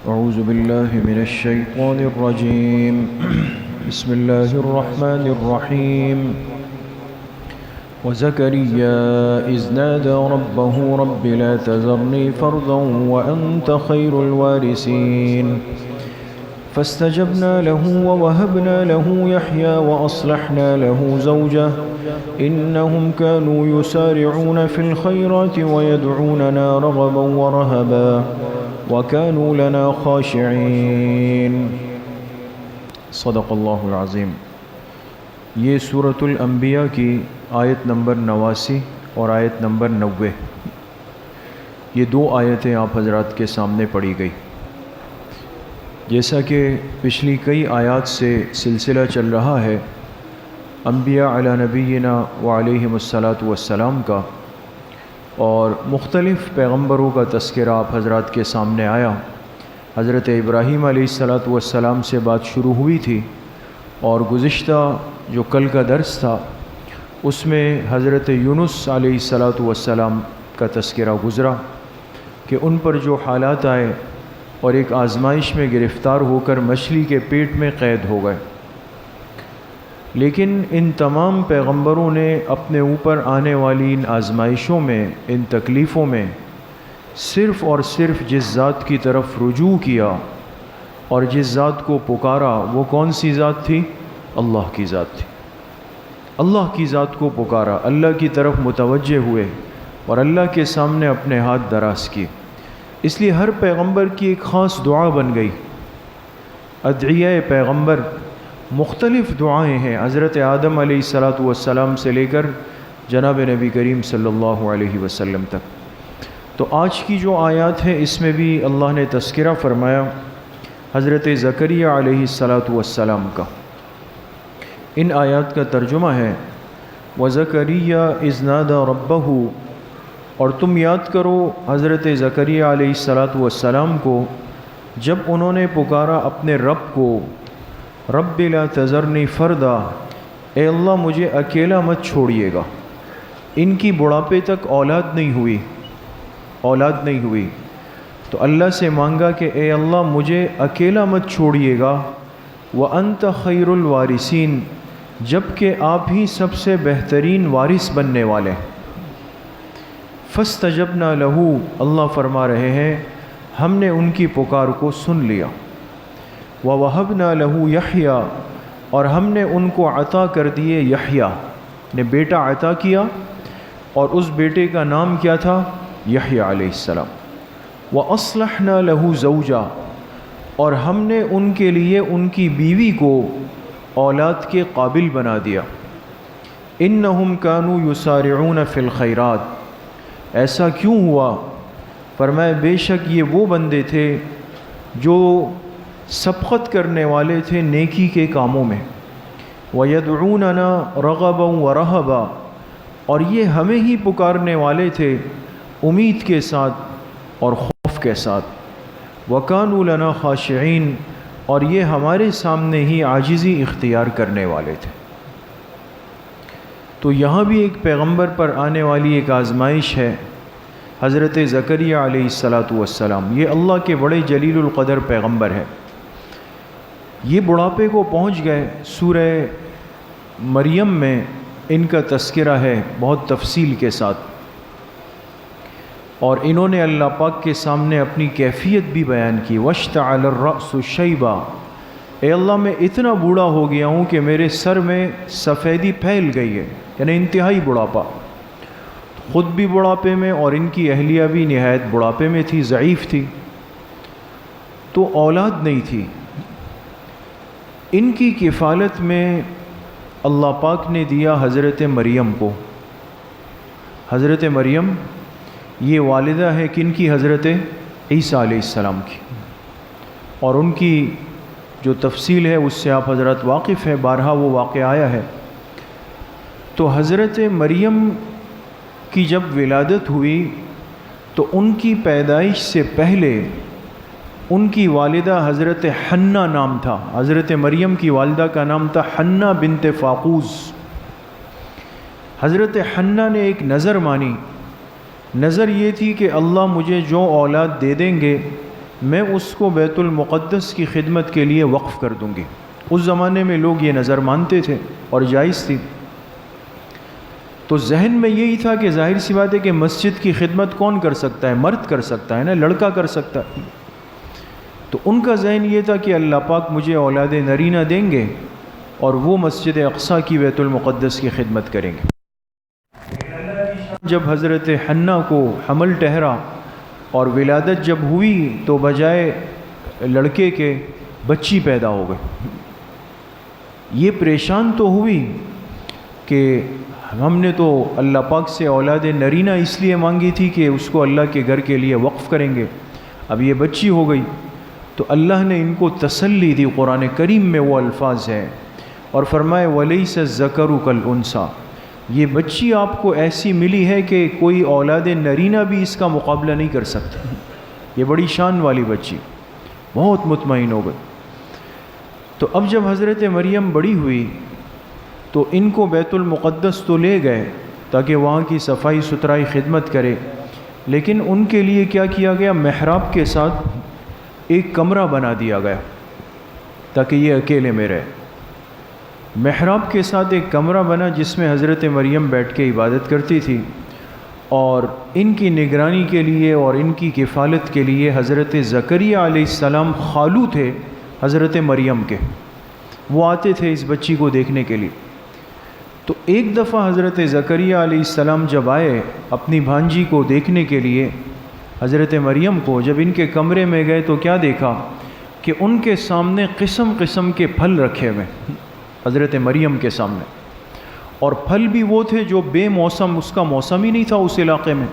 أعوذ بالله من الشيطان الرجيم بسم الله الرحمن الرحيم وزكريا إذ نادى ربه رب لا تذرني فردا وأنت خير الوارثين فاستجبنا له ووهبنا له يحيى وأصلحنا له زوجه إنهم كانوا يسارعون في الخيرات ويدعوننا رغبا ورهبا وكانوا لنا خاشعين صدق اللہ العظیم۔ یہ سورۃ الانبیاء کی آیت نمبر 89 اور آیت نمبر 90، یہ دو آیتیں آپ حضرات کے سامنے پڑھی گئی۔ جیسا کہ پچھلی کئی آیات سے سلسلہ چل رہا ہے انبیاء علی نبینا وعلیہم الصلاۃ والسلام کا، اور مختلف پیغمبروں کا تذکرہ آپ حضرات کے سامنے آیا۔ حضرت ابراہیم علیہ الصلاۃ والسلام سے بات شروع ہوئی تھی، اور گزشتہ جو کل کا درس تھا اس میں حضرت یونس علیہ الصلاۃ والسلام کا تذکرہ گزرا کہ ان پر جو حالات آئے اور ایک آزمائش میں گرفتار ہو کر مچھلی کے پیٹ میں قید ہو گئے، لیکن ان تمام پیغمبروں نے اپنے اوپر آنے والی ان آزمائشوں میں، ان تکلیفوں میں صرف اور صرف جس ذات کی طرف رجوع کیا اور جس ذات کو پکارا، وہ کون سی ذات تھی؟ اللہ کی ذات تھی۔ اللہ کی ذات کو پکارا، اللہ کی طرف متوجہ ہوئے اور اللہ کے سامنے اپنے ہاتھ دراز کیے۔ اس لیے ہر پیغمبر کی ایک خاص دعا بن گئی۔ ادعیہ پیغمبر مختلف دعائیں ہیں، حضرت آدم علیہ الصلاۃ والسلام سے لے کر جناب نبی کریم صلی اللہ علیہ وسلم تک۔ تو آج کی جو آیات ہیں اس میں بھی اللہ نے تذکرہ فرمایا حضرت زکریہ علیہ الصلاۃ والسلام کا۔ ان آیات کا ترجمہ ہے وَزَكَرِيَّا إِذْ نَادَى رَبَّهُ، اور تم یاد کرو حضرت زکریہ علیہ الصلاۃ والسلام کو جب انہوں نے پکارا اپنے رب کو، رب لا تذرنی فردا، اے اللہ مجھے اکیلا مت چھوڑیے گا۔ ان کی بڑھاپے تک اولاد نہیں ہوئی، تو اللہ سے مانگا کہ اے اللہ مجھے اکیلا مت چھوڑیے گا، وَأَنْتَ خَيْرُ الْوَارِثِينَ، جب کہ آپ ہی سب سے بہترین وارث بننے والے۔ فَاسْتَجَبْنَا لَهُ، اللہ فرما رہے ہیں ہم نے ان کی پکار کو سن لیا۔ وَوَهَبْنَا لَهُ يَحْيَىٰ، اور ہم نے ان کو عطا کر دیے یحییٰ، نے بیٹا عطا کیا، اور اس بیٹے کا نام کیا تھا؟ یحییٰ علیہ السلام۔ وَأَصْلَحْنَا لَهُ زَوْجًا، اور ہم نے ان کے لیے ان کی بیوی کو اولاد کے قابل بنا دیا۔ إِنَّهُمْ كَانُوا يُسَارِعُونَ فِي الْخَيْرَاتِ، ایسا کیوں ہوا؟ فرمایا بے شک یہ وہ بندے تھے جو سبقت کرنے والے تھے نیکی کے کاموں میں۔ وَيَدْعُونَنَا رَغَبًا وَرَهَبًا، اور یہ ہمیں ہی پکارنے والے تھے امید کے ساتھ اور خوف کے ساتھ۔ وَكَانُوا لَنَا خَاشِعِينَ، اور یہ ہمارے سامنے ہی عاجزی اختیار کرنے والے تھے۔ تو یہاں بھی ایک پیغمبر پر آنے والی ایک آزمائش ہے، حضرت زکریہ علیہ الصلاۃ والسلام۔ یہ اللہ کے بڑے جلیل القدر پیغمبر ہے، یہ بڑھاپے کو پہنچ گئے۔ سورہ مریم میں ان کا تذکرہ ہے بہت تفصیل کے ساتھ، اور انہوں نے اللہ پاک کے سامنے اپنی کیفیت بھی بیان کی۔ وَاشْتَعَلَ الرَّأْسُ شَيْبًا، اے اللہ میں اتنا بوڑھا ہو گیا ہوں کہ میرے سر میں سفیدی پھیل گئی ہے، یعنی انتہائی بڑھاپا، خود بھی بڑھاپے میں اور ان کی اہلیہ بھی نہایت بڑھاپے میں تھی، ضعیف تھی، تو اولاد نہیں تھی۔ ان کی کفالت میں اللہ پاک نے دیا حضرت مریم کو۔ حضرت مریم یہ والدہ ہے کن کی؟ حضرت عیسیٰ علیہ السلام کی، اور ان کی جو تفصیل ہے اس سے آپ حضرات واقف ہیں، بارہا وہ واقعہ آیا ہے۔ تو حضرت مریم کی جب ولادت ہوئی تو ان کی پیدائش سے پہلے ان کی والدہ حضرت حنہ نام تھا۔ حضرت مریم کی والدہ کا نام تھا حنہ بنت فاقوس۔ حضرت حنہ نے ایک نظر مانی، نظر یہ تھی کہ اللہ مجھے جو اولاد دے دیں گے میں اس کو بیت المقدس کی خدمت کے لیے وقف کر دوں گی۔ اس زمانے میں لوگ یہ نظر مانتے تھے اور جائز تھی۔ تو ذہن میں یہی تھا کہ ظاہر سی بات ہے کہ مسجد کی خدمت کون کر سکتا ہے؟ مرد کر سکتا ہے نا، لڑکا کر سکتا ہے۔ تو ان کا ذہن یہ تھا کہ اللہ پاک مجھے اولاد نرینہ دیں گے اور وہ مسجد اقصیٰ کی بیت المقدس کی خدمت کریں گے۔ جب حضرت حنہ کو حمل ٹھہرا اور ولادت جب ہوئی تو بجائے لڑکے کے بچی پیدا ہو گئی۔ یہ پریشان تو ہوئی کہ ہم نے تو اللہ پاک سے اولاد نرینہ اس لیے مانگی تھی کہ اس کو اللہ کے گھر کے لیے وقف کریں گے، اب یہ بچی ہو گئی۔ تو اللہ نے ان کو تسلی دی، قرآن کریم میں وہ الفاظ ہیں اور فرمائے وَلَيْسَ الذَّكَرُ كَالْأُنثَىٰ، یہ بچی آپ کو ایسی ملی ہے کہ کوئی اولاد نرینہ بھی اس کا مقابلہ نہیں کر سکتا۔ یہ بڑی شان والی بچی، بہت مطمئن ہو گئی۔ تو اب جب حضرت مریم بڑی ہوئی تو ان کو بیت المقدس تو لے گئے تاکہ وہاں کی صفائی ستھرائی خدمت کرے، لیکن ان کے لیے کیا کیا گیا؟ محراب کے ساتھ ایک کمرہ بنا دیا گیا تاکہ یہ اکیلے میں رہے۔ محراب کے ساتھ ایک کمرہ بنا جس میں حضرت مریم بیٹھ کے عبادت کرتی تھی، اور ان کی نگرانی کے لیے اور ان کی کفالت کے لیے حضرت زکریہ علیہ السلام خالو تھے حضرت مریم کے، وہ آتے تھے اس بچی کو دیکھنے کے لیے۔ تو ایک دفعہ حضرت زکریہ علیہ السلام جب آئے اپنی بھانجی کو دیکھنے کے لیے حضرت مریم کو، جب ان کے کمرے میں گئے تو کیا دیکھا کہ ان کے سامنے قسم قسم کے پھل رکھے ہوئے حضرت مریم کے سامنے، اور پھل بھی وہ تھے جو بے موسم، اس کا موسم ہی نہیں تھا اس علاقے میں۔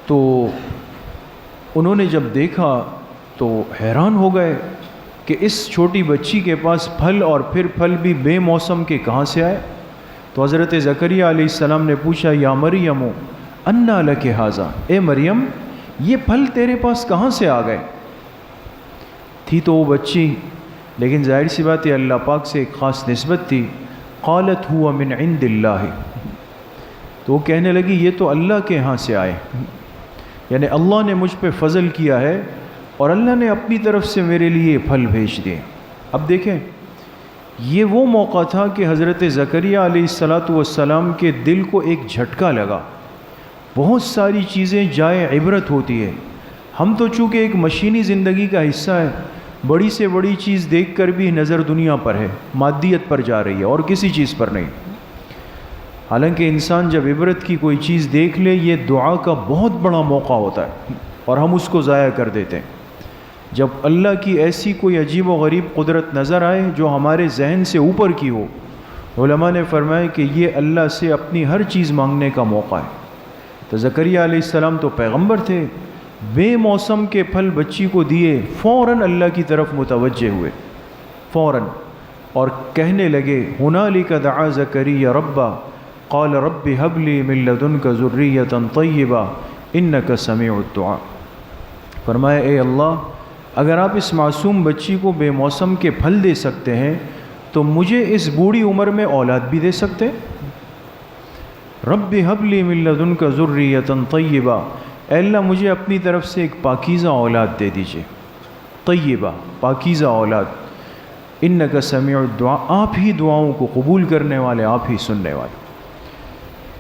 تو انہوں نے جب دیکھا تو حیران ہو گئے کہ اس چھوٹی بچی کے پاس پھل، اور پھر پھل بھی بے موسم کے، کہاں سے آئے؟ تو حضرت زکریہ علیہ السلام نے پوچھا یا مریم انا لک ھذا، اے مریم یہ پھل تیرے پاس کہاں سے آ گئے؟ تھی تو وہ بچی، لیکن ظاہر سی بات ہے اللہ پاک سے ایک خاص نسبت تھی۔ قالت ہوا من عند اللہ، تو وہ کہنے لگی یہ تو اللہ کے ہاں سے آئے، یعنی اللہ نے مجھ پہ فضل کیا ہے اور اللہ نے اپنی طرف سے میرے لیے پھل بھیج دیے۔ اب دیکھیں یہ وہ موقع تھا کہ حضرت زکریہ علیہ السلام کے دل کو ایک جھٹکا لگا۔ بہت ساری چیزیں جائے عبرت ہوتی ہے، ہم تو چونکہ ایک مشینی زندگی کا حصہ ہے، بڑی سے بڑی چیز دیکھ کر بھی نظر دنیا پر ہے، مادیت پر جا رہی ہے اور کسی چیز پر نہیں۔ حالانکہ انسان جب عبرت کی کوئی چیز دیکھ لے یہ دعا کا بہت بڑا موقع ہوتا ہے اور ہم اس کو ضائع کر دیتے ہیں۔ جب اللہ کی ایسی کوئی عجیب و غریب قدرت نظر آئے جو ہمارے ذہن سے اوپر کی ہو، علماء نے فرمایا کہ یہ اللہ سے اپنی ہر چیز مانگنے کا موقع ہے۔ تو زکریہ علیہ السلام تو پیغمبر تھے، بے موسم کے پھل بچی کو دیے، فوراً اللہ کی طرف متوجہ ہوئے فوراً، اور کہنے لگے ہنالک دعا زکریہ ربہ قال رب هب لی من لدنک ذریۃ طیبہ انک سمیع الدعاء۔ فرمایا اے اللہ اگر آپ اس معصوم بچی کو بے موسم کے پھل دے سکتے ہیں تو مجھے اس بوڑھی عمر میں اولاد بھی دے سکتے ہیں۔ رب هب لی من لدنک ذریۃ طیبہ، اے اللہ مجھے اپنی طرف سے ایک پاکیزہ اولاد دے دیجئے، طیبہ پاکیزہ اولاد، انک سمیع الدعاء، آپ ہی دعاؤں کو قبول کرنے والے، آپ ہی سننے والے۔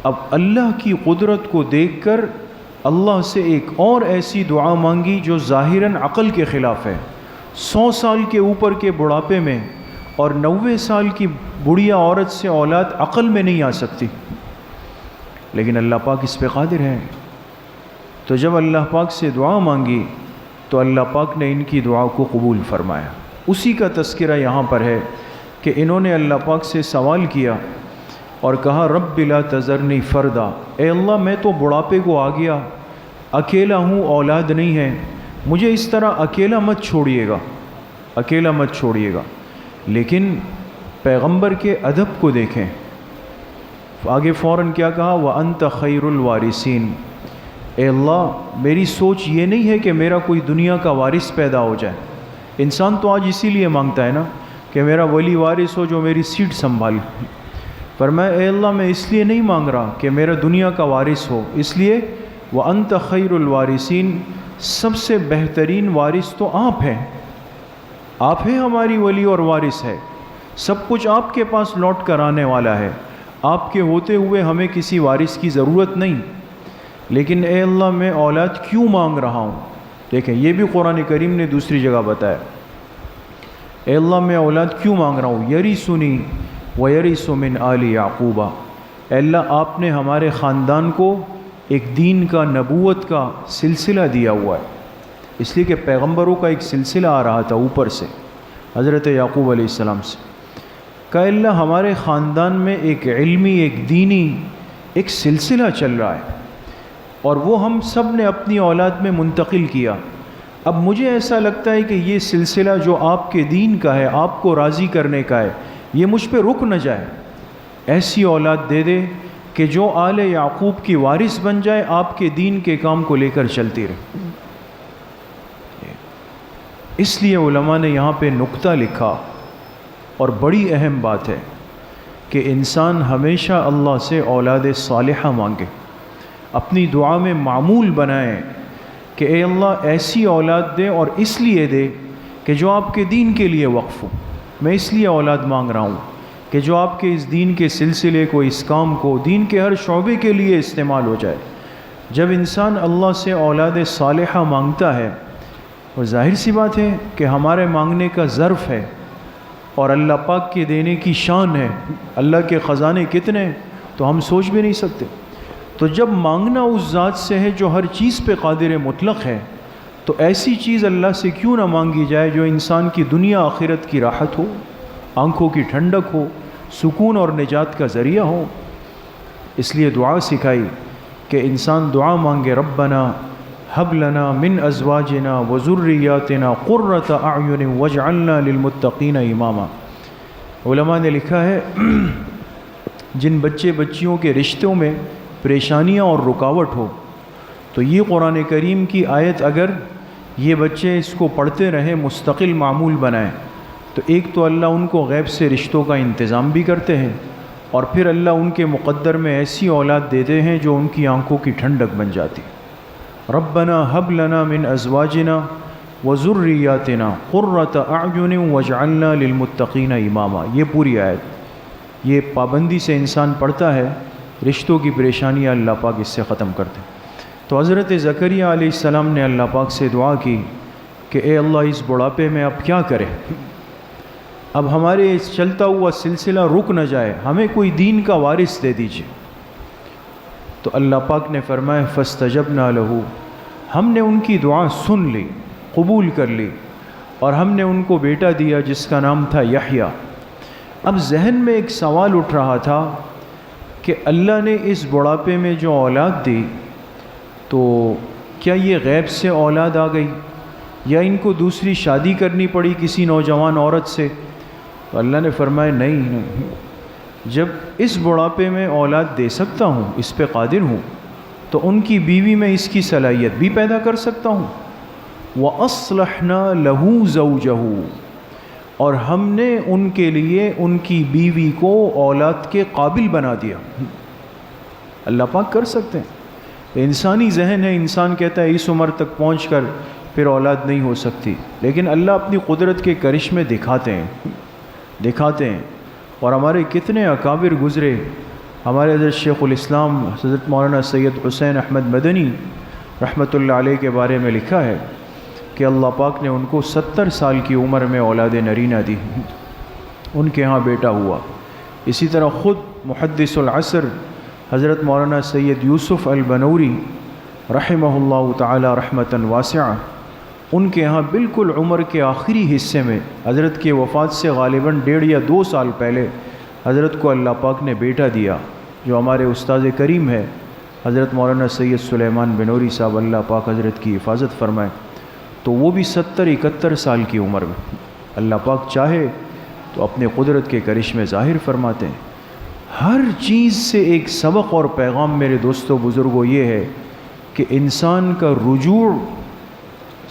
اب اللہ کی قدرت کو دیکھ کر اللہ سے ایک اور ایسی دعا مانگی جو ظاہراً عقل کے خلاف ہے۔ 100 سال کے اوپر کے بڑھاپے میں اور 90 سال کی بڑھیا عورت سے اولاد عقل میں نہیں آ سکتی، لیکن اللہ پاک اس پہ قادر ہے۔ تو جب اللہ پاک سے دعا مانگی تو اللہ پاک نے ان کی دعا کو قبول فرمایا۔ اسی کا تذکرہ یہاں پر ہے کہ انہوں نے اللہ پاک سے سوال کیا اور کہا رب لا تذرنی فردا، اے اللہ میں تو بڑھاپے کو آ گیا، اکیلا ہوں، اولاد نہیں ہے، مجھے اس طرح اکیلا مت چھوڑیے گا، اکیلا مت چھوڑیے گا۔ لیکن پیغمبر کے ادب کو دیکھیں، آگے فوراً کیا کہا وَأَنْتَ خَيْرُ الْوَارِثِينَ، اے اللہ میری سوچ یہ نہیں ہے کہ میرا کوئی دنیا کا وارث پیدا ہو جائے۔ انسان تو آج اسی لیے مانگتا ہے نا کہ میرا ولی وارث ہو جو میری سیٹ سنبھالے۔ فرمایا اے اللہ میں اس لیے نہیں مانگ رہا کہ میرا دنیا کا وارث ہو، اس لیے وَأَنْتَ خَيْرُ الْوَارِثِينَ، سب سے بہترین وارث تو آپ ہیں، آپ ہیں ہماری ولی اور وارث ہے، سب کچھ آپ کے پاس لوٹ کر آنے والا ہے، آپ کے ہوتے ہوئے ہمیں کسی وارث کی ضرورت نہیں، لیکن اے اللہ میں اولاد کیوں مانگ رہا ہوں؟ دیکھیں یہ بھی قرآن کریم نے دوسری جگہ بتایا، اے اللہ میں اولاد کیوں مانگ رہا ہوں؟ یرثنی ویرث من آل یعقوب، اے اللہ آپ نے ہمارے خاندان کو ایک دین کا، نبوت کا سلسلہ دیا ہوا ہے، اس لیے کہ پیغمبروں کا ایک سلسلہ آ رہا تھا اوپر سے حضرت یعقوب علیہ السلام سے، کہ اللہ ہمارے خاندان میں ایک علمی، ایک دینی ایک سلسلہ چل رہا ہے اور وہ ہم سب نے اپنی اولاد میں منتقل کیا، اب مجھے ایسا لگتا ہے کہ یہ سلسلہ جو آپ کے دین کا ہے، آپ کو راضی کرنے کا ہے، یہ مجھ پہ رک نہ جائے، ایسی اولاد دے دے کہ جو آل یعقوب کی وارث بن جائے، آپ کے دین کے کام کو لے کر چلتی رہے۔ اس لیے علماء نے یہاں پہ نکتہ لکھا، اور بڑی اہم بات ہے کہ انسان ہمیشہ اللہ سے اولاد صالحہ مانگے، اپنی دعا میں معمول بنائیں کہ اے اللہ ایسی اولاد دے، اور اس لیے دے کہ جو آپ کے دین کے لیے وقف ہو، میں اس لیے اولاد مانگ رہا ہوں کہ جو آپ کے اس دین کے سلسلے کو، اس کام کو، دین کے ہر شعبے کے لیے استعمال ہو جائے۔ جب انسان اللہ سے اولاد صالحہ مانگتا ہے، اور ظاہر سی بات ہے کہ ہمارے مانگنے کا ظرف ہے اور اللہ پاک کے دینے کی شان ہے، اللہ کے خزانے کتنے ہیں تو ہم سوچ بھی نہیں سکتے، تو جب مانگنا اس ذات سے ہے جو ہر چیز پہ قادر مطلق ہے، تو ایسی چیز اللہ سے کیوں نہ مانگی جائے جو انسان کی دنیا آخرت کی راحت ہو، آنکھوں کی ٹھنڈک ہو، سکون اور نجات کا ذریعہ ہو۔ اس لیے دعا سکھائی کہ انسان دعا مانگے، ربنا ہب لنا من ازواجنا وذریاتنا قرۃ اعین واجعلنا للمتقین اماما۔ علماء نے لکھا ہے جن بچے بچیوں کے رشتوں میں پریشانیاں اور رکاوٹ ہو، تو یہ قرآن کریم کی آیت اگر یہ بچے اس کو پڑھتے رہیں، مستقل معمول بنائیں، تو ایک تو اللہ ان کو غیب سے رشتوں کا انتظام بھی کرتے ہیں، اور پھر اللہ ان کے مقدر میں ایسی اولاد دیتے ہیں جو ان کی آنکھوں کی ٹھنڈک بن جاتی۔ ربنا ہب لنا من ازواجنا وذریاتنا قرۃ اعین واجعلنا للمتقین اماما، یہ پوری آیت، یہ پابندی سے انسان پڑھتا ہے، رشتوں کی پریشانیاں اللہ پاک اس سے ختم کرتے ہیں۔ تو حضرت زکریا علیہ السلام نے اللہ پاک سے دعا کی کہ اے اللہ اس بڑھاپے میں اب کیا کریں، اب ہمارے اس چلتا ہوا سلسلہ رک نہ جائے، ہمیں کوئی دین کا وارث دے دیجیے۔ تو اللہ پاک نے فرمایا فاستجبنا لہ، ہم نے ان کی دعا سن لی، قبول کر لی، اور ہم نے ان کو بیٹا دیا جس کا نام تھا یحییٰ۔ اب ذہن میں ایک سوال اٹھ رہا تھا کہ اللہ نے اس بڑھاپے میں جو اولاد دی، تو کیا یہ غیب سے اولاد آ گئی یا ان کو دوسری شادی کرنی پڑی کسی نوجوان عورت سے؟ تو اللہ نے فرمایا نہیں، جب اس بڑھاپے میں اولاد دے سکتا ہوں، اس پہ قادر ہوں، تو ان کی بیوی میں اس کی صلاحیت بھی پیدا کر سکتا ہوں۔ وَأَصْلَحْنَا لَهُ زَوْجَهُ، اور ہم نے ان کے لیے ان کی بیوی کو اولاد کے قابل بنا دیا۔ اللہ پاک کر سکتے ہیں، انسانی ذہن ہے، انسان کہتا ہے اس عمر تک پہنچ کر پھر اولاد نہیں ہو سکتی، لیکن اللہ اپنی قدرت کے کرشمے دکھاتے ہیں۔ اور ہمارے کتنے اکابر گزرے، ہمارے حضرت شیخ الاسلام حضرت مولانا سید حسین احمد مدنی رحمۃ اللہ علیہ کے بارے میں لکھا ہے کہ اللہ پاک نے ان کو 70 سال کی عمر میں اولاد نرینہ دی، ان کے ہاں بیٹا ہوا۔ اسی طرح خود محدث العصر حضرت مولانا سید یوسف البنوری رحمہ اللہ تعالی رحمتاً واسعہ، ان کے ہاں بالکل عمر کے آخری حصے میں حضرت کے وفات سے غالباً 1.5 یا 2 سال پہلے حضرت کو اللہ پاک نے بیٹا دیا، جو ہمارے استاذ کریم ہے حضرت مولانا سید سلیمان بنوری صاحب، اللہ پاک حضرت کی حفاظت فرمائے۔ تو وہ بھی 70-71 سال کی عمر میں اللہ پاک چاہے تو اپنے قدرت کے کرشمے ظاہر فرماتے ہیں۔ ہر چیز سے ایک سبق اور پیغام میرے دوستوں بزرگوں یہ ہے کہ انسان کا رجوع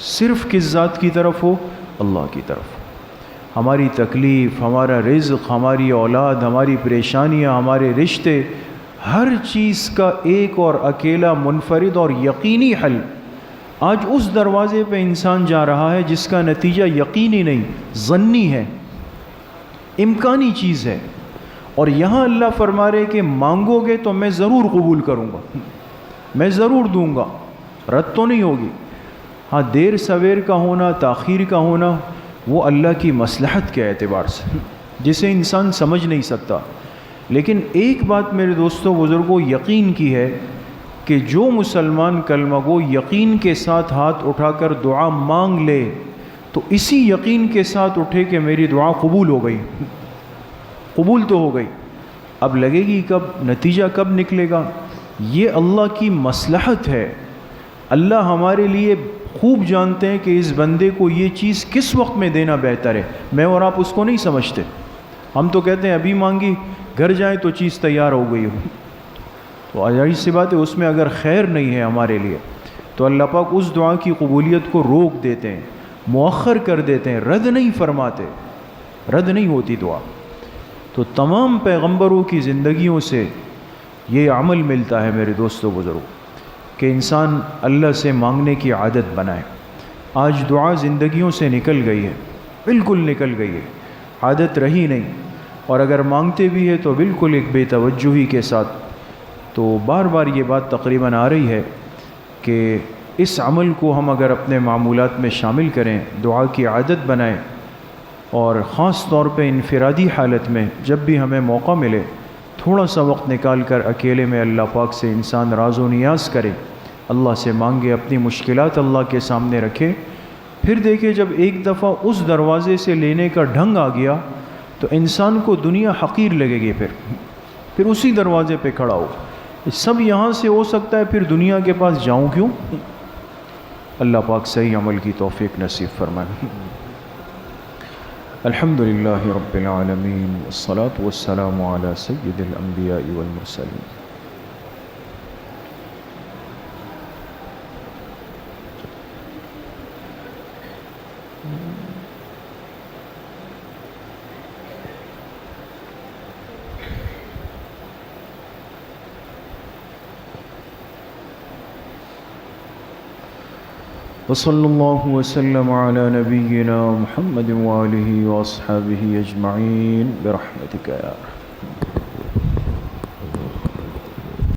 صرف کس ذات کی طرف ہو؟ اللہ کی طرف۔ ہماری تکلیف، ہمارا رزق، ہماری اولاد، ہماری پریشانیاں، ہمارے رشتے، ہر چیز کا ایک اور اکیلا منفرد اور یقینی حل، آج اس دروازے پہ انسان جا رہا ہے جس کا نتیجہ یقینی نہیں، ظنی ہے، امکانی چیز ہے، اور یہاں اللہ فرما رہے کہ مانگو گے تو میں ضرور قبول کروں گا، میں ضرور دوں گا، رد تو نہیں ہوگی۔ ہاں دیر سویر کا ہونا، تاخیر کا ہونا، وہ اللہ کی مصلحت کے اعتبار سے جسے انسان سمجھ نہیں سکتا۔ لیکن ایک بات میرے دوستوں بزرگوں یقین کی ہے کہ جو مسلمان کلمہ گو یقین کے ساتھ ہاتھ اٹھا کر دعا مانگ لے تو اسی یقین کے ساتھ اٹھے کہ میری دعا قبول ہو گئی، قبول تو ہو گئی، اب لگے گی کب، نتیجہ کب نکلے گا، یہ اللہ کی مصلحت ہے۔ اللہ ہمارے لیے خوب جانتے ہیں کہ اس بندے کو یہ چیز کس وقت میں دینا بہتر ہے، میں اور آپ اس کو نہیں سمجھتے۔ ہم تو کہتے ہیں ابھی مانگی، گھر جائیں تو چیز تیار ہو گئی ہو، تو ظاہر سی بات ہے اس میں اگر خیر نہیں ہے ہمارے لیے تو اللہ پاک اس دعا کی قبولیت کو روک دیتے ہیں، مؤخر کر دیتے ہیں، رد نہیں فرماتے، رد نہیں ہوتی دعا۔ تو تمام پیغمبروں کی زندگیوں سے یہ عمل ملتا ہے میرے دوستو بزرگوں کہ انسان اللہ سے مانگنے کی عادت بنائے۔ آج دعا زندگیوں سے نکل گئی ہے، بالکل نکل گئی ہے، عادت رہی نہیں، اور اگر مانگتے بھی ہے تو بالکل ایک بے توجہی کے ساتھ۔ تو بار بار یہ بات تقریباً آ رہی ہے کہ اس عمل کو ہم اگر اپنے معمولات میں شامل کریں، دعا کی عادت بنائیں، اور خاص طور پہ انفرادی حالت میں جب بھی ہمیں موقع ملے تھوڑا سا وقت نکال کر اکیلے میں اللہ پاک سے انسان راز و نیاز کرے، اللہ سے مانگے، اپنی مشکلات اللہ کے سامنے رکھے، پھر دیکھے جب ایک دفعہ اس دروازے سے لینے کا ڈھنگ آ گیا تو انسان کو دنیا حقیر لگے گی، پھر اسی دروازے پہ کھڑا ہو، سب یہاں سے ہو سکتا ہے، پھر دنیا کے پاس جاؤں کیوں؟ اللہ پاک صحیح عمل کی توفیق نصیب فرمائے۔ الحمدللہ رب العالمین، والصلاة والسلام علی سید الانبیاء والمرسلین۔ وصلی اللہ وسلم علی نبینا محمد وآلہ واصحابہ اجمعین برحمتک یا